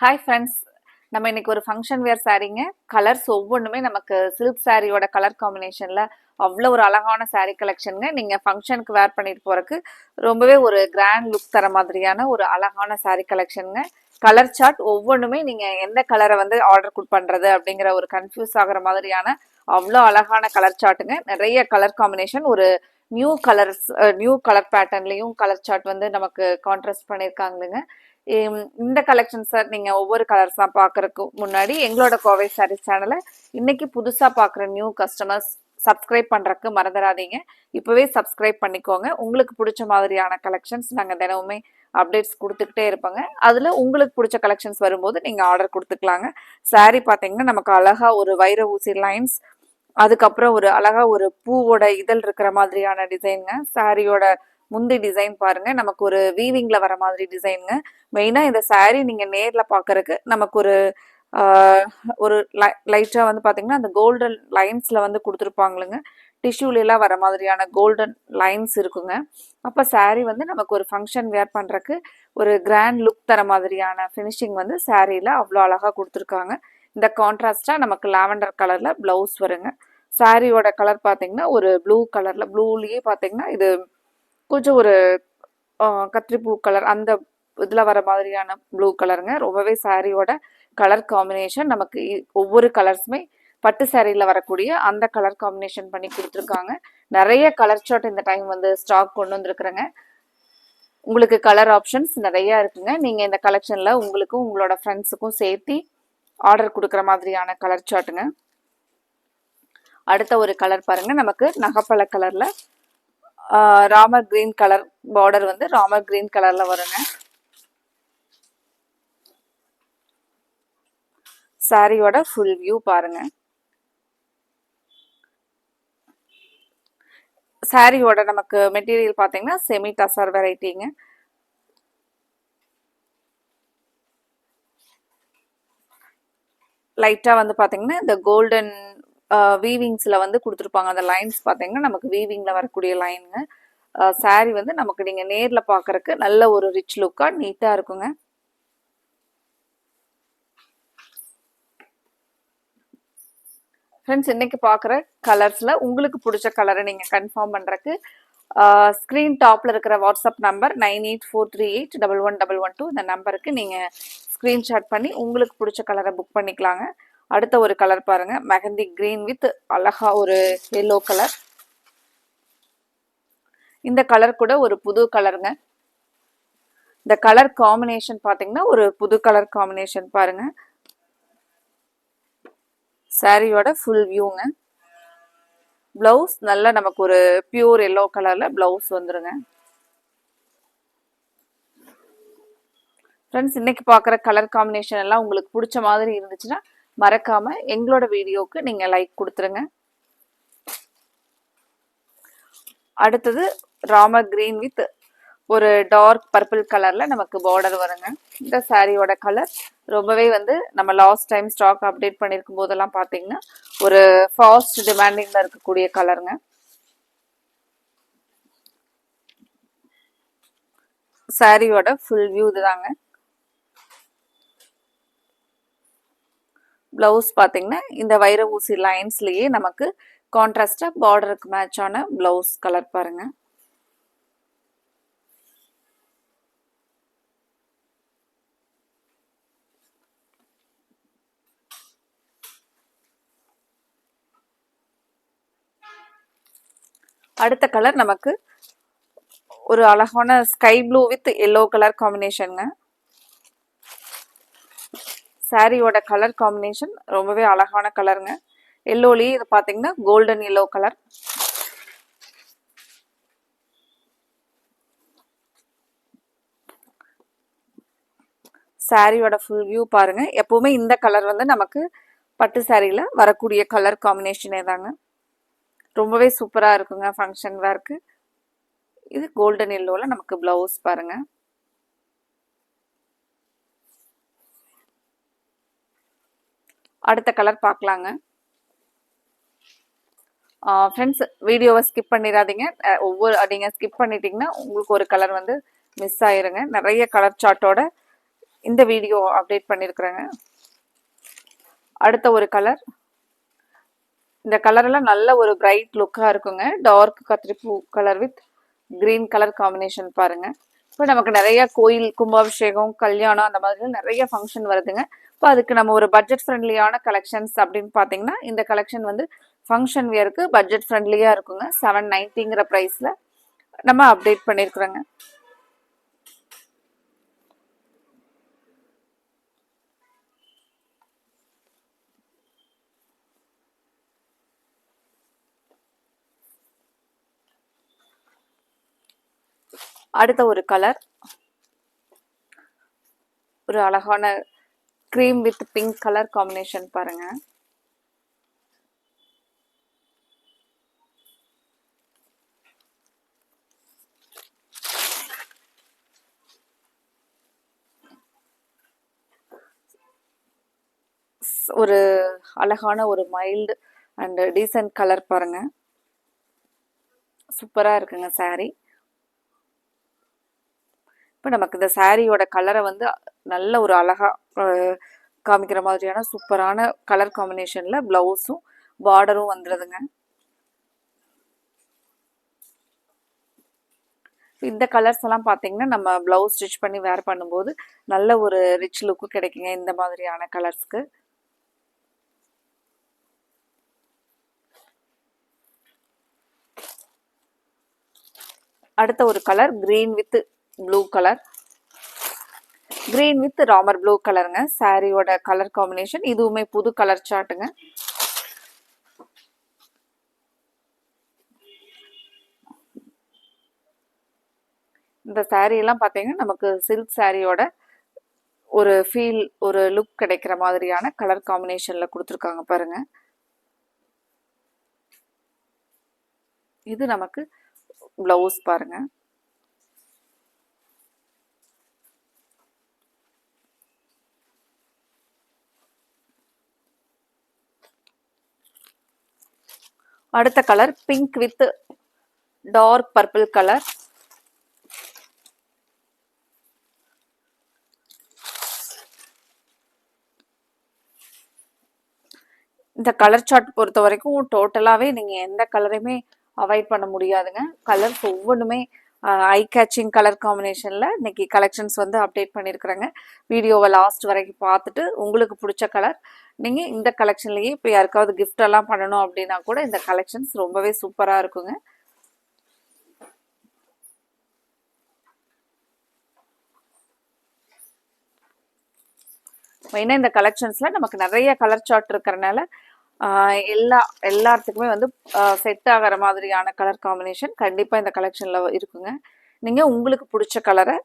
Hi friends, நம்ம இன்னைக்கு ஒரு ஃபங்க்ஷன் வேர் சாரீங்க. கலர்ஸ் ஒவ்வொன்றுமே நமக்கு சில்க் சாரியோட கலர் காம்பினேஷன்ல அவ்வளோ ஒரு அழகான சாரீ கலெக்ஷனுங்க. நீங்க ஃபங்க்ஷனுக்கு வேர் பண்ணிட்டு போறதுக்கு ரொம்பவே ஒரு கிராண்ட் லுக் தர மாதிரியான ஒரு அழகான சாரீ கலெக்ஷனுங்க. கலர் சார்ட் ஒவ்வொன்றுமே நீங்க எந்த கலரை வந்து ஆர்டர் பண்றது அப்படிங்கிற ஒரு கன்ஃபியூஸ் ஆகுற மாதிரியான அவ்வளோ அழகான கலர் சார்ட்டுங்க. நிறைய கலர் காம்பினேஷன், ஒரு நியூ கலர் பேட்டர்ன்லயும் கலர் சார்ட் வந்து நமக்கு கான்ட்ராஸ்ட் பண்ணியிருக்காங்களுங்க. இந்த கலெக்ஷன்ஸை நீங்க ஒவ்வொரு கலர்ஸ் தான் பாக்குறதுக்கு முன்னாடி எங்களோட கோவை சாரீஸ் சேனலை இன்னைக்கு புதுசா பாக்குற நியூ கஸ்டமர்ஸ் சப்ஸ்கிரைப் பண்றதுக்கு மறந்துடாதீங்க. இப்பவே சப்ஸ்கிரைப் பண்ணிக்கோங்க. உங்களுக்கு பிடிச்ச மாதிரியான கலெக்ஷன்ஸ் நாங்க தினமுமே அப்டேட்ஸ் கொடுத்துக்கிட்டே இருப்பாங்க. அதுல உங்களுக்கு பிடிச்ச கலெக்ஷன்ஸ் வரும்போது நீங்க ஆர்டர் கொடுத்துக்கலாங்க. சாரி பாத்தீங்கன்னா நமக்கு அழகா ஒரு வைர ஊசி லைன்ஸ், அதுக்கப்புறம் ஒரு அழகா ஒரு பூவோட இதழ் இருக்கிற மாதிரியான டிசைனுங்க. சாரியோட முந்தி டிசைன் பாருங்க, நமக்கு ஒரு வீவிங்ல வர மாதிரி டிசைனுங்க. மெயினா இந்த சாரீ நீங்க நேர்ல பாக்குறதுக்கு நமக்கு ஒரு லைட்டா வந்து பாத்தீங்கன்னா அந்த கோல்டன் லைன்ஸ்ல வந்து கொடுத்துருப்பாங்களுங்க. டிஷ்யூல எல்லாம் வர மாதிரியான கோல்டன் லைன்ஸ் இருக்குங்க. அப்ப சாரீ வந்து நமக்கு ஒரு ஃபங்க்ஷன் வேர் பண்றதுக்கு ஒரு கிராண்ட் லுக் தர மாதிரியான ஃபினிஷிங் வந்து சாரீல அவ்வளோ அழகா கொடுத்துருக்காங்க. இந்த கான்ட்ராஸ்டா நமக்கு லாவெண்டர் கலர்ல பிளவுஸ் வருங்க. சாரியோட கலர் பாத்தீங்கன்னா ஒரு ப்ளூ கலர்ல, ப்ளூலயே பாத்தீங்கன்னா இது கொஞ்சம் ஒரு கத்திரிப்பூ கலர் அந்த இதுல வர மாதிரியான ப்ளூ கலருங்க. ரொம்பவே சாரியோட கலர் காம்பினேஷன் நமக்கு ஒவ்வொரு கலர்ஸுமே பட்டு சாரியில வரக்கூடிய அந்த கலர் காம்பினேஷன் பண்ணி கொடுத்துருக்காங்க. நிறைய கலர் சார்ட் இந்த டைம் வந்து ஸ்டாக் கொண்டு வந்திருக்கிறேங்க. உங்களுக்கு கலர் ஆப்ஷன்ஸ் நிறைய இருக்குங்க. நீங்க இந்த கலெக்ஷன்ல உங்களுக்கும் உங்களோட ஃப்ரெண்ட்ஸுக்கும் சேர்த்து ஆர்டர் கொடுக்குற மாதிரியான கலர் சார்ட்டுங்க. அடுத்த ஒரு கலர் பாருங்க, நமக்கு நகப்பழ கலர்ல ராமர் கிரீன் கலர் பார்டர் வந்து ராமர் கிரீன் கலர்ல வருங்க. சாரியோட ஃபுல் வியூ பாருங்க. சாரியோட நமக்கு மெட்டீரியல் பாத்தீங்கன்னா செமி டசர் வெரைட்டிங்க. லைட்டா வந்து பாத்தீங்கன்னா இந்த கோல்டன் வீவிங்ஸ்ல வந்து கொடுத்துருப்பாங்க. அந்த லைன்ஸ் பாத்தீங்கன்னா நமக்கு வீவிங்ல வரக்கூடிய லைனுங்க. சாரி வந்து நமக்கு நீங்க நேர்ல பாக்குறதுக்கு நல்ல ஒரு ரிச் லுக்கா நீட்டா இருக்குங்க. ஃப்ரெண்ட்ஸ், இன்னைக்கு பார்க்குற கலர்ஸில் உங்களுக்கு பிடிச்ச கலரை நீங்கள் கன்ஃபார்ம் பண்ணுறக்கு ஸ்க்ரீன் டாப்பில் இருக்கிற வாட்ஸ்அப் நம்பர் 9843811112 இந்த நம்பருக்கு நீங்கள் ஸ்க்ரீன்ஷாட் பண்ணி உங்களுக்கு பிடிச்ச கலரை புக் பண்ணிக்கலாங்க. அடுத்த ஒரு கலர் பாருங்க, மெஹந்தி கிரீன் வித் அழகா ஒரு எல்லோ கலர். இந்த கலர் கூட ஒரு புது கலருங்க. இந்த கலர் காம்பினேஷன் பார்த்தீங்கன்னா ஒரு புது கலர் காம்பினேஷன் பாருங்க. சாரியோட ஃபுல் வியூங்க. பிளவுஸ் நல்ல நமக்கு ஒரு பியூர் எல்லோ கலர்ல பிளவுஸ் வந்துருங்க. ஃப்ரெண்ட்ஸ், இன்னைக்கு பார்க்குற கலர் காம்பினேஷன் எல்லாம் உங்களுக்கு பிடிச்ச மாதிரி இருந்துச்சுன்னா மறக்காம எங்களோட வீடியோவுக்கு நீங்க லைக் கொடுத்துருங்க. அடுத்தது ராமர் கிரீன் வித் ஒரு டார்க் பர்பிள் கலர்ல நமக்கு பார்டர் வருங்க. இந்த சாரியோட கலர் ரொம்பவே வந்து நம்ம லாஸ்ட் டைம் ஸ்டாக் அப்டேட் பண்ணிருக்கும் போதெல்லாம் பாத்தீங்கன்னா ஒரு ஃபாஸ்ட் டிமாண்டிங்ல இருக்கக்கூடிய கலருங்க. சாரியோட ஃபுல் வியூ இதுதாங்க. பிளவுஸ் பாத்தீங்கன்னா இந்த வைர ஊசி லைன்ஸ்லயே நமக்கு கான்ட்ராஸ்டா பார்டருக்கு மேட்சான பிளவுஸ் கலர் பாருங்க. அடுத்த கலர் நமக்கு ஒரு அழகான sky blue with yellow colour காம்பினேஷனுங்க. சாரியோட கலர் காம்பினேஷன் ரொம்பவே அழகான கலருங்க. எல்லோலயே இது பாத்தீங்கன்னா கோல்டன் எல்லோ கலர். சாரியோட ஃபுல் வியூ பாருங்க. எப்பவுமே இந்த கலர் வந்து நமக்கு பட்டு சாரியில வரக்கூடிய கலர் காம்பினேஷனே தாங்க. ரொம்பவே சூப்பரா இருக்குங்க ஃபங்க்ஷன் வேர்க்கு. இது கோல்டன் எல்லோல நமக்கு பிளவுஸ் பாருங்க. அடுத்த கலர் பார்க்கலாங்க. ஃப்ரெண்ட்ஸ், வீடியோவை ஸ்கிப் பண்ணிடாதீங்க. நீங்க ஸ்கிப் பண்ணிட்டீங்கன்னா உங்களுக்கு ஒரு கலர் வந்து மிஸ் ஆயிருங்க. நிறைய கலர் சார்ட்டோட இந்த வீடியோ அப்டேட் பண்ணியிருக்கிறேங்க. அடுத்த ஒரு கலர், இந்த கலர்லாம் நல்ல ஒரு பிரைட் லுக்காக இருக்குங்க. டார்க் கத்திரிப்பூ colour with green colour combination பாருங்க. இப்போ நமக்கு நிறைய கோயில் கும்பாபிஷேகம் கல்யாணம் அந்த மாதிரி நிறைய ஃபங்க்ஷன் வருதுங்க. இப்போ அதுக்கு நம்ம ஒரு பட்ஜெட் ஃப்ரெண்ட்லியான கலெக்ஷன்ஸ் அப்படின்னு பார்த்தீங்கன்னா இந்த கலெக்ஷன் வந்து ஃபங்க்ஷன் வியருக்கு பட்ஜெட் ஃப்ரெண்ட்லியாக இருக்குங்க. 790ங்கிற ப்ரைஸில் நம்ம அப்டேட் பண்ணியிருக்கிறோங்க. அடுத்த ஒரு கலர், ஒரு அழகான cream with pink colour combination பாருங்க. ஒரு அழகான ஒரு மைல்டு அண்ட் டீசன்ட் கலர் பாருங்க. சூப்பரா இருக்குங்க சாரி. இப்போ நமக்கு இந்த சாரியோட கலரை வந்து நல்ல ஒரு அழகா காமிக்கிற மாதிரியான சூப்பரான கலர் காம்பினேஷன்ல பிளவுஸும் பார்டரும் வந்துடுதுங்க. இந்த கலர்ஸ் எல்லாம் பார்த்தீங்கன்னா நம்ம பிளவுஸ் ஸ்டிச் பண்ணி வேர் பண்ணும்போது நல்ல ஒரு ரிச் லுக்கு கிடைக்குங்க இந்த மாதிரியான கலர்ஸ்க்கு. அடுத்த ஒரு colour green with blue colour, green with Ramar blue கலருங்க சாரியோட கலர் காம்பினேஷன். இதுவுமே புது கலர் சார்ட்டுங்க. இந்த சாரி எல்லாம் பார்த்தீங்கன்னா நமக்கு சில்க் சாரியோட ஒரு ஃபீல் ஒரு லுக் கிடைக்கிற மாதிரியான கலர் காம்பினேஷன்ல கொடுத்துருக்காங்க பாருங்க. இது நமக்கு பிளவுஸ் பாருங்க. அடுத்த colour pink with dark purple colour. இந்த கலர் சார்ட் பொறுத்த வரைக்கும் டோட்டலாகவே நீங்கள் எந்த கலரையுமே அவாய்ட் பண்ண முடியாதுங்க. கலர்ஸ் ஒவ்வொன்றுமே ஐ கேச்சிங் கலர் காம்பினேஷனில் இன்னைக்கு கலெக்ஷன்ஸ் வந்து அப்டேட் பண்ணியிருக்கிறேங்க. வீடியோவை லாஸ்ட் வரைக்கும் பார்த்துட்டு உங்களுக்கு பிடிச்ச கலர் நீங்கள் இந்த கலெக்ஷன்லேயே இப்போ யாருக்காவது கிஃப்ட் எல்லாம் பண்ணணும் அப்படின்னா கூட இந்த கலெக்ஷன்ஸ் ரொம்பவே சூப்பராக இருக்குங்க. மெயினாக இந்த கலெக்ஷன்ஸில் நமக்கு நிறைய கலர் சார்ட் இருக்கிறனால எல்லாத்துக்குமே வந்து செட் ஆகிற மாதிரியான கலர் காம்பினேஷன் கண்டிப்பாக இந்த கலெக்ஷனில் இருக்குங்க. நீங்கள் உங்களுக்கு பிடிச்ச கலரை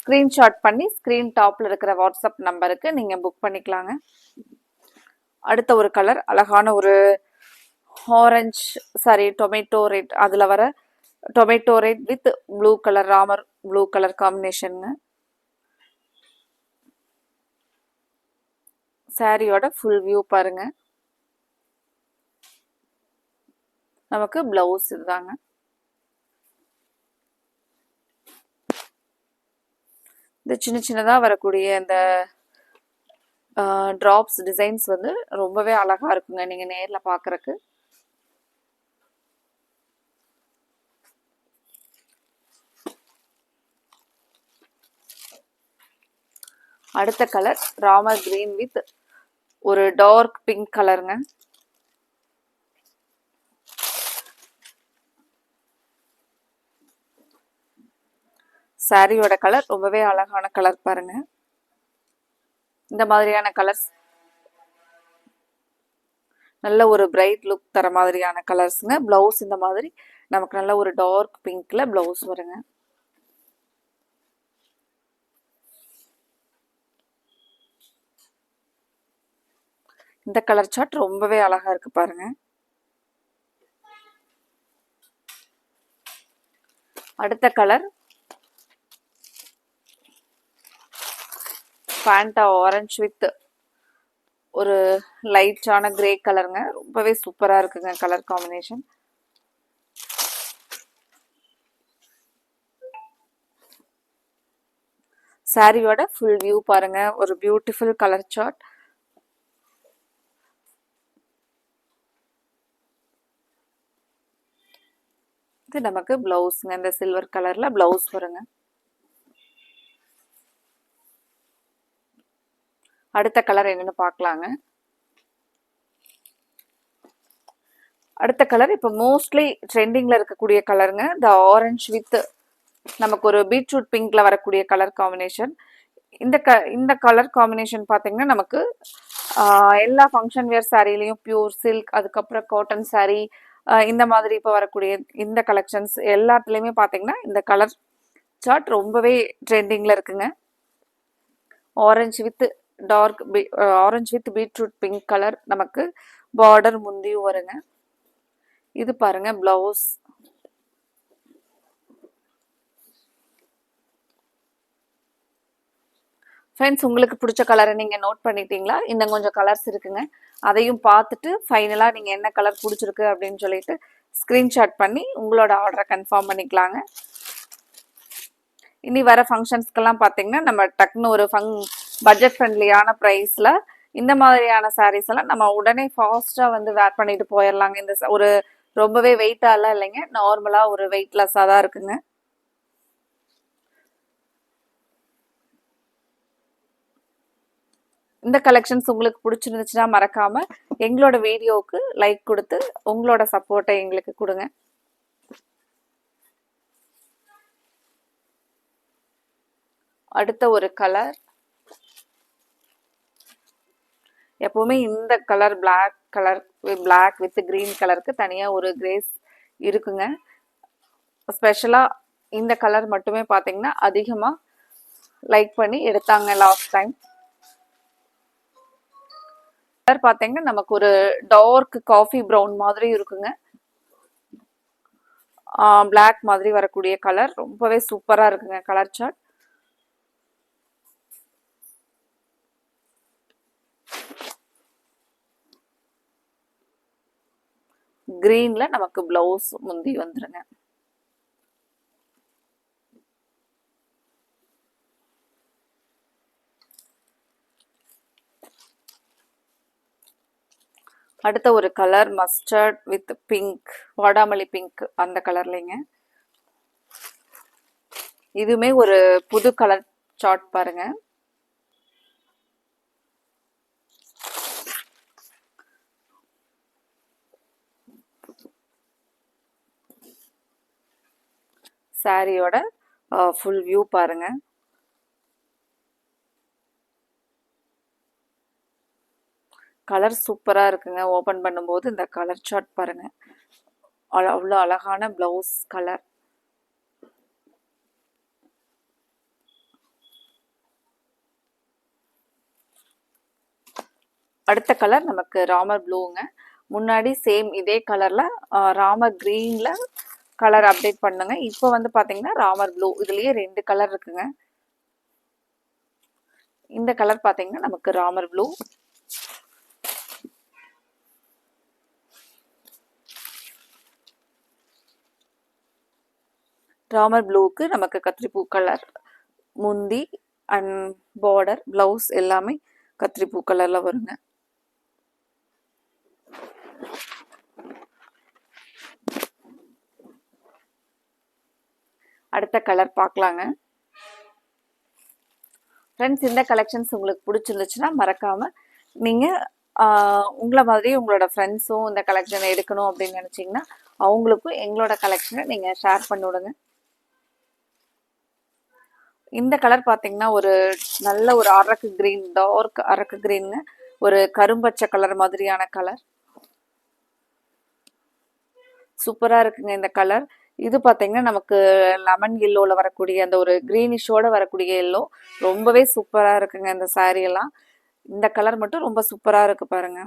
ஸ்க்ரீன்ஷாட் பண்ணி ஸ்க்ரீன் டாப்பில் இருக்கிற வாட்ஸ்அப் நம்பருக்கு நீங்கள் புக் பண்ணிக்கலாங்க. அடுத்த ஒரு கலர் அழகான ஒரு ஆரஞ்சு சாரி டொமேட்டோ ரெட், அதில் வர tomato red with blue colour Ramar blue colour காம்பினேஷனுங்க. சாரியோட ஃபுல் வியூ பாருங்க. நமக்கு பிளவுஸ் இதுதாங்க. இந்த சின்ன சின்னதாக வரக்கூடிய இந்த ட்ராப்ஸ் டிசைன்ஸ் வந்து ரொம்பவே அழகா இருக்குங்க நீங்க நேர்ல பார்க்கறதுக்கு. அடுத்த கலர் ராமர் கிரீன் வித் ஒரு டார்க் பிங்க் கலருங்க. சாரியோட கலர் ரொம்பவே அழகான கலர் பாருங்க. இந்த மாதிரியான கலர்ஸ் நல்ல ஒரு பிரைட் லுக் தர மாதிரியான கலர்ஸுங்க. பிளவுஸ் இந்த மாதிரி நமக்கு நல்ல ஒரு டார்க் பிங்க்ல பிளவுஸ் வருங்க. இந்த கலர் சார்ட் ரொம்பவே அழகா இருக்கு பாருங்க. அடுத்த கலர் ஃபேண்டா ஆரஞ்சு வித் ஒரு லைட்டான கிரே கலருங்க. ரொம்பவே சூப்பரா இருக்குங்க கலர் காம்பினேஷன். சாரியோட ஃபுல் வியூ பாருங்க. ஒரு பியூட்டிஃபுல் கலர் சார்ட். இது நமக்கு பிளவுஸ்ங்க. இந்த சில்வர் கலர்ல பிளவுஸ் வருங்க. அடுத்த கலர் என்னன்னு பார்க்கலாங்க. அடுத்த கலர் இப்போ மோஸ்ட்லி ட்ரெண்டிங்ல இருக்கக்கூடிய கலருங்க. இந்த ஆரஞ்சு வித் நமக்கு ஒரு பீட்ரூட் பிங்க்ல வரக்கூடிய கலர் காம்பினேஷன். இந்த கலர் காம்பினேஷன் பார்த்தீங்கன்னா நமக்கு எல்லா ஃபங்க்ஷன் வேர் சாரீலையும் பியூர் சில்க், அதுக்கப்புறம் காட்டன் சாரீ, இந்த மாதிரி இப்போ வரக்கூடிய இந்த கலெக்ஷன்ஸ் எல்லாத்துலேயுமே பார்த்தீங்கன்னா இந்த கலர் சார்ட் ரொம்பவே ட்ரெண்டிங்கில் இருக்குங்க. Orange with dark orange with beetroot pink colour நமக்கு பார்டர் முந்தியும் வருங்க. இது பாருங்க பிளவுஸ். ஃப்ரெண்ட்ஸ், உங்களுக்கு பிடிச்ச கலரை நீங்கள் நோட் பண்ணிட்டீங்களா? இன்னும் கொஞ்சம் கலர்ஸ் இருக்குங்க. அதையும் பார்த்துட்டு ஃபைனலாக நீங்கள் என்ன கலர் பிடிச்சிருக்கு அப்படின்னு சொல்லிட்டு ஸ்க்ரீன்ஷாட் பண்ணி உங்களோட ஆர்டரை கன்ஃபார்ம் பண்ணிக்கலாங்க. இனி வர ஃபங்க்ஷன்ஸ்க்கெல்லாம் பார்த்தீங்கன்னா நம்ம டக்குன்னு ஒரு பட்ஜெட் ஃப்ரெண்ட்லியான ப்ரைஸில் இந்த மாதிரியான சாரீஸ் எல்லாம் நம்ம உடனே ஃபாஸ்ட்டாக வந்து வேர் பண்ணிட்டு போயிடலாங்க. இந்த ஒரு ரொம்பவே வெயிட்டாலாம் இல்லைங்க, நார்மலாக ஒரு வெயிட்லெஸ்ஸாக தான் இருக்குங்க. இந்த கலெக்ஷன்ஸ் உங்களுக்கு பிடிச்சிருந்துச்சுன்னா மறக்காம எங்களோட வீடியோவுக்கு லைக் கொடுத்து உங்களோட சப்போர்ட்டை எங்களுக்கு கொடுங்க. அடுத்த ஒரு கலர், எப்பவுமே இந்த கலர் பிளாக் வித் கிரீன் கலருக்கு தனியாக ஒரு கிரேஸ் இருக்குங்க. ஸ்பெஷலாக இந்த கலர் மட்டுமே பார்த்தீங்கன்னா அதிகமாக லைக் பண்ணி எடுத்தாங்க லாஸ்ட் டைம். கலர் பார்த்தீங்கன்னா நமக்கு ஒரு டார்க் காஃபி ப்ரௌன் மாதிரி இருக்குங்க. பிளாக் மாதிரி வரக்கூடிய கலர் ரொம்பவே சூப்பராக இருக்குங்க கலர் சார்ட். கிரீன்ல நமக்கு பிளவுஸ் முந்தி வந்துருங்க. அடுத்த ஒரு கலர் மஸ்டர்ட் வித் பிங்க், வாடாமல்லி பிங்க் அந்த கலர்லைங்க. இதுவுமே ஒரு புது கலர் சார்ட் பாருங்க. சாரியோட ஃபுல் வியூ பாருங்க. கலர் சூப்பரா இருக்குங்க. ஓபன் பண்ணும்போது இந்த கலர் சார்ட் பாருங்க, அவ்வளோ அழகான பிளவுஸ் கலர். அடுத்த கலர் நமக்கு ராமர் ப்ளூங்க. முன்னாடி சேம் இதே கலர்ல ராமர் கிரீன்ல கலர் அப்டேட் பண்ணுங்க. இப்போ வந்து பாத்தீங்கன்னா ராமர் ப்ளூ, இதுலயே 2 கலர் இருக்குங்க. இந்த கலர் பாத்தீங்கன்னா நமக்கு ராமர் ப்ளூ. ராமர் ப்ளூக்கு நமக்கு கத்திரிப்பூ கலர் முந்தி அண்ட் பார்டர் பிளவுஸ் எல்லாமே கத்திரிப்பூ கலர்ல வருங்க. அடுத்த கலர் பார்க்கலாங்க. ஃப்ரெண்ட்ஸ், இந்த கலெக்ஷன்ஸ் உங்களுக்கு பிடிச்சிருந்துச்சுன்னா மறக்காம நீங்க உங்களை மாதிரி உங்களோட ஃப்ரெண்ட்ஸும் இந்த கலெக்ஷனை எடுக்கணும் அப்படின்னு நினைச்சீங்கன்னா அவங்களுக்கும் எங்களோட கலெக்ஷனை நீங்க ஷேர் பண்ணி விடுங்க. இந்த கலர் பார்த்தீங்கன்னா ஒரு நல்ல ஒரு அரக்கு கிரீன், டார்க் அரக்கு கிரீன், ஒரு கரும்பச்சை கலர் மாதிரியான கலர். சூப்பரா இருக்குங்க இந்த கலர். இது பார்த்தீங்கன்னா நமக்கு லெமன் எல்லோவில் வரக்கூடிய அந்த ஒரு கிரீனிஷோட வரக்கூடிய எல்லோ ரொம்பவே சூப்பராக இருக்குங்க இந்த சாரீ எல்லாம். இந்த கலர் மட்டும் ரொம்ப சூப்பராக இருக்கு பாருங்க.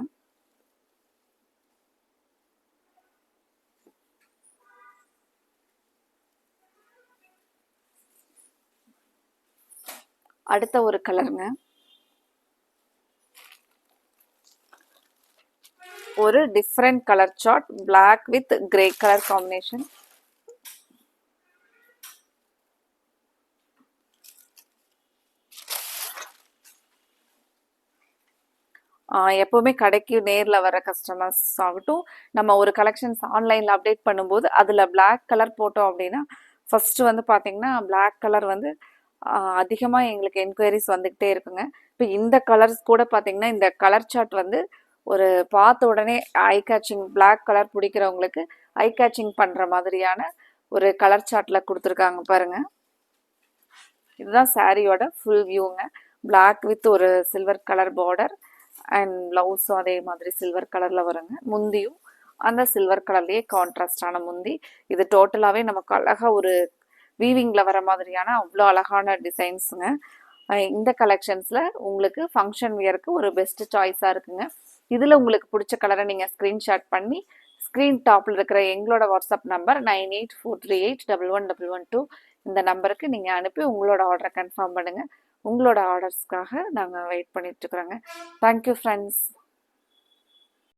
அடுத்த ஒரு கலருங்க, ஒரு different colour chart, black with grey colour combination. எப்போவுமே கடைக்கு நேரில் வர கஸ்டமர்ஸ் ஆகட்டும், நம்ம ஒரு கலெக்ஷன்ஸ் ஆன்லைனில் அப்டேட் பண்ணும்போது அதில் Black கலர் போட்டோம் அப்படின்னா ஃபஸ்ட்டு வந்து பார்த்தீங்கன்னா Black கலர் வந்து அதிகமாக எங்களுக்கு என்கொயரிஸ் வந்துக்கிட்டே இருக்குங்க. இப்போ இந்த கலர்ஸ் கூட பார்த்தீங்கன்னா இந்த கலர் சார்ட் வந்து ஒரு பார்த்த உடனே ஐ கேச்சிங் Black கலர் பிடிக்கிறவங்களுக்கு ஐ கேச்சிங் பண்ணுற மாதிரியான ஒரு கலர் சார்ட்டில் கொடுத்துருக்காங்க பாருங்க. இதுதான் சாரியோட ஃபுல் வியூங்க. Black வித் ஒரு சில்வர் கலர் பார்டர் அண்ட் ப்ளவுஸும் அதே மாதிரி சில்வர் கலரில் வருங்க. முந்தியும் அந்த சில்வர் கலர்லேயே கான்ட்ராஸ்டான முந்தி. இது டோட்டலாகவே நமக்கு அழகாக ஒரு வீவிங்கில் வர மாதிரியான அவ்வளோ அழகான டிசைன்ஸுங்க. இந்த கலெக்ஷன்ஸில் உங்களுக்கு ஃபங்க்ஷன் வியருக்கு ஒரு பெஸ்ட் சாய்ஸாக இருக்குங்க. இதில் உங்களுக்கு பிடிச்ச கலரை நீங்கள் ஸ்க்ரீன்ஷாட் பண்ணி ஸ்க்ரீன் டாப்பில் இருக்கிற எங்களோட வாட்ஸ்அப் நம்பர் 9843811112 இந்த நம்பருக்கு நீங்கள் அனுப்பி உங்களோட ஆர்டரை கன்ஃபார்ம் பண்ணுங்கள். உங்களோட ஆர்டர்ஸ்க்காக நாங்கள் வெயிட் பண்ணிட்டுருக்குறோங்க. Thank you friends.